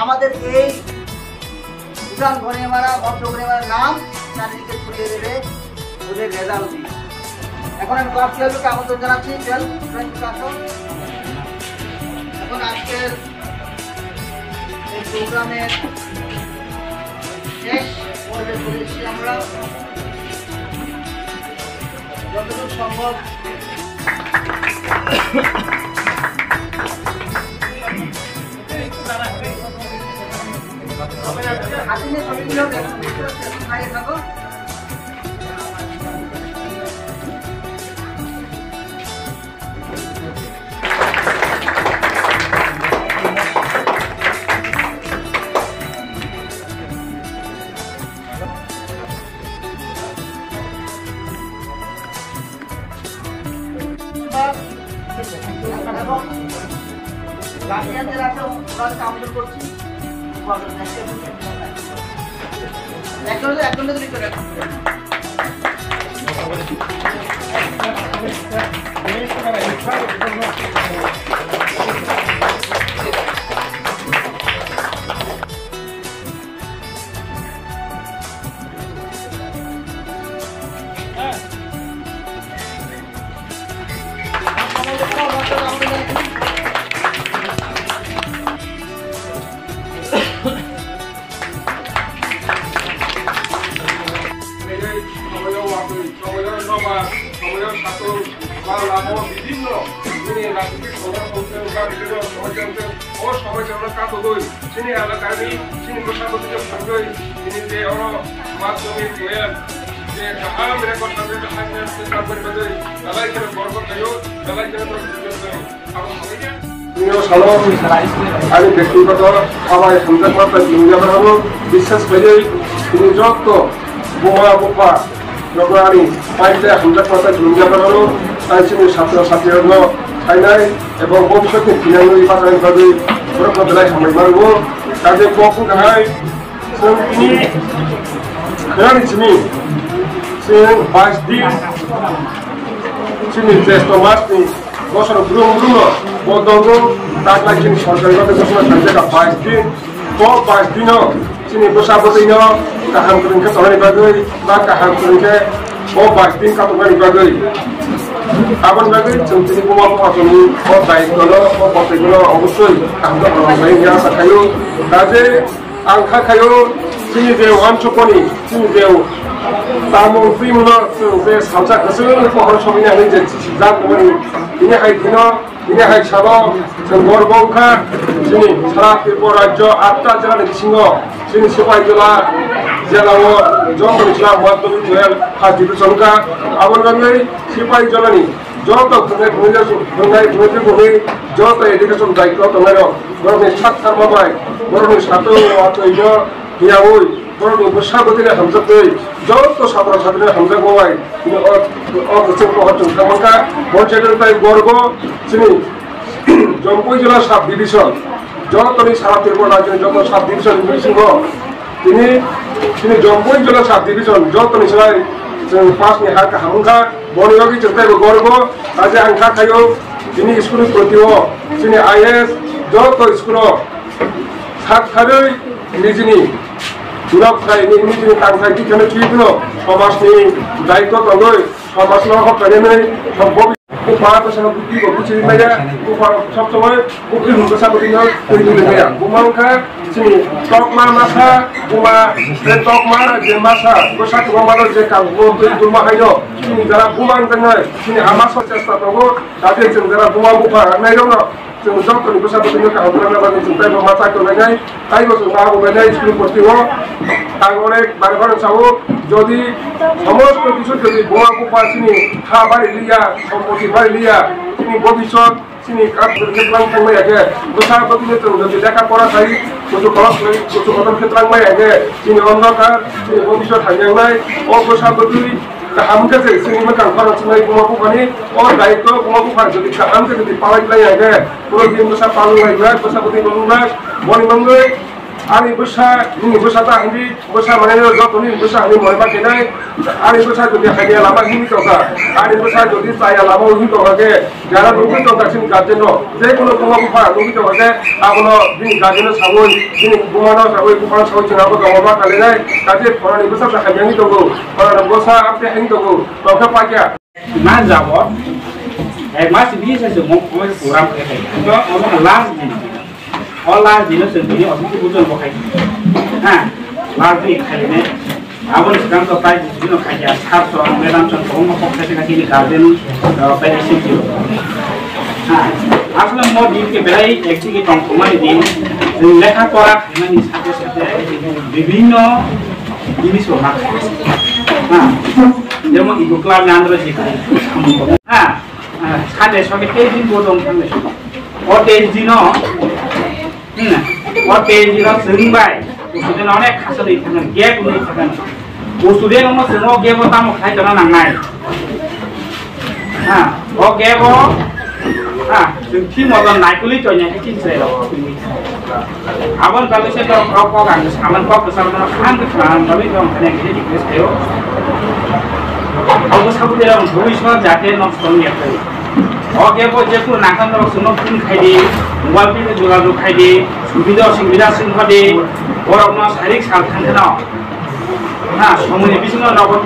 আমাদের এই উড়ান ঘনিমারা ভদ্র ঘনিমারার নাম চারিদিকে ছড়িয়ে দেবে ওদের রেজাল্ট দিয়ে। এখন আমি ক্লাস 12কে আমন্ত্রণ জানাচ্ছি। এখন আজকের এই প্রোগ্রামের শেষ পর্বে চলে এসেছি আমরা। যতটুকু সম্ভব হাসিনে ছবিগুলো খাইয়ে থাকো। গার্জিয়ানদের আছে ওনাদেরকে আমন্ত্রণ করছি। একজনের বিভিন্ন রাজনৈতিক সমাজের কাতই তিনি এলাকারই তিনি প্রশাসনিক সঙ্গে তিনি যে মাধ্যমিক যে গাহাম রেকর্ড আমি ব্যক্তিগত সবাই বিশ্বাস করে তিনি যত বোমা বোপা নগরানি পাইতে হামলা দুর্গাপাড়ারও তাই ছাত্রছাত্রীরা চাইনাই এবং ভবিষ্যতে ফিনাঙ্গি পাঠানোভাবে বরফ বেলায় সামলাইমারবো তাদের পক্ষ গাহাই তিনি খেলানি চিনি जों 22 दिन जोंनि জ্যেষ্ঠ मासनि বছর ব্রুম বদঙ্গ তাকলাই जोंनि सरकारनिफ्राय घोषणा खालामजानाय 22 दिन 22 दिनाव जोंनि बोसाबोदैनो गाहाम फोरोंथाइ खालामनायनि बागै बा गाहाम फोरोंथाइ 22 दिन खालामनायनि बागै आबादनि बागै जों दिनै बमाफोरनि दायित्वल' गथायखौल' अबस्यই गाहाम खालामनायनि आसा थायो दा जे आं खाखायो जोंनि बे अनसकनि जोंनि बे तामुल फ्रिमोन जों बे साबजा गोसो महर समिनानै जे जागौमोन बिनिखाय साबा जों गरबंखा जोंनि सारा त्रिपुरा राज्य 8टा जिल्लानि सिङाव जोंनि सिपाहिजला जिल्लायाव जमनिस्ला माध्यमिक फार्स्ट डिभिजनका आबादनि सिपाहिजलानि যত যত এডুকেশন দায়িত্ব তোমার বরং সাক্ষার মাবাই বরং সাথে হিয়াবই বরং বসাবতীরে হামজাতই যত ছাত্র ছাত্রীরা হামজাক মাবাই অগোচর পহরচুনকা পঞ্চায়েতের গর্ব চিনি জম্পুই জেলা সাব ডিভিশন যতনি সারা ত্রিপুরা রাজ্যের যত সাব ডিভিশন সিংহ তিনি জম্পুই জেলা সাব ডিভিশন যতনি সেলাই जों पासनि हाखा हामुखा बनियावि जोंथायबो गर्व आजे आं खाखायो दिनै स्कुलनि प्रतिव जोंनि आइएस जत स्कुलाव सातखारै निजिनि दुराफ्राय निजिनि तांखाय दिखानो थिखनो समाजनि दायित्व दङै समाजनो हटायनानै सम्भब भारत सरकार बुद्धि बुझिनो माया सब समय बुद्धि हुनसा बुद्धिनो दैनो माया बुमांखा जोंनि टकमा मासा बुमा बे टकमा जे मासा गोसा गोमानो जे काबु दै दुमा हायो जोंनि जारा बुमां दङै जोंनि हामा सचेष्टा दङ जाहाथे जों जारा बुमा बुफा नाय दङ जों जतनि गोसा बुद्धिनो काबुराना बानि जों ताइबो माथा कलायनाय ताइबो जों बाहायनाय स्कुल प्रतिव आं अनेक बारे सावो যদি সমস্ত কিছু যদি বোমা বুফা চিনি হা বাড়ি লিয়া সম্পত্তি বাড়ি লিয়া চিনি ভবিষ্যৎ চিনি ক্ষেত্রাং থাকবে আগে গোসা বদিনে যদি লেখাপড়া চাই কিছু খরচ কিছু কদম ক্ষেত্রাং মাই আগে চিনি অন্ধকার চিনি ভবিষ্যৎ থাকনাই ও গোসা বদি হামকে চিনি মোটাং খরচ নাই বোমা বুফানি ও দায়িত্ব বোমা বুফা যদি হামকে যদি পাওয়াই লাই আগে পুরো দিন গোসা পালু লাইবা গোসা বদি নলুনা বনিমঙ্গই Ani besar, ini besar tak ini besar mana ni job ni besar ni mana pakai ni. Ani besar jadi hanya lama ini toka. Ani besar jadi saya lama ini toka ke. Jangan mungkin toka sini gajen lo. Jadi kalau kamu buka mungkin toka ke. Aku lo ini gajen lo sabun, ini bumana sabun, bumana sabun cina aku kamu buka kali ni. Gajen orang ini besar tak hanya ini toka. Orang besar apa ini toka. Toka pakai. Mas jawab, mas bisa semua kurang pakai. Itu orang last ni. All jenis sendiri orang itu bukan pakai. Last ni kali ni, abang sekarang tu pakai jenis kaya sharp so, macam contoh orang pakai sekali garden, pakai sendiri. Asal mau di ke belai eksi ke tongkongan di, lekha korak ini satu bibino jenis orang. Jemu ibu kelas yang ada di sini. Ada sebagai tejin bodong kan? Oh tejino. Tejino sering baik. Usudin orang khas di sana, gap di sana. Usudin orang semua gap tamu khai jalan nangai. Oh gap sengki modal naik kulit conya kecil saya. Abang kalau saya tahu kau kan, aman kau bersama kan tapi orang kena kita dikris saya. Aku sahaja dalam dua isma jatuh nak setengah kali. Oke, kau jepun nakkan terus semua pun kaya, mobile pun juga tu kaya, sudah semua di orang orang sehari sahaja kena. Semua ni bisnya nak buat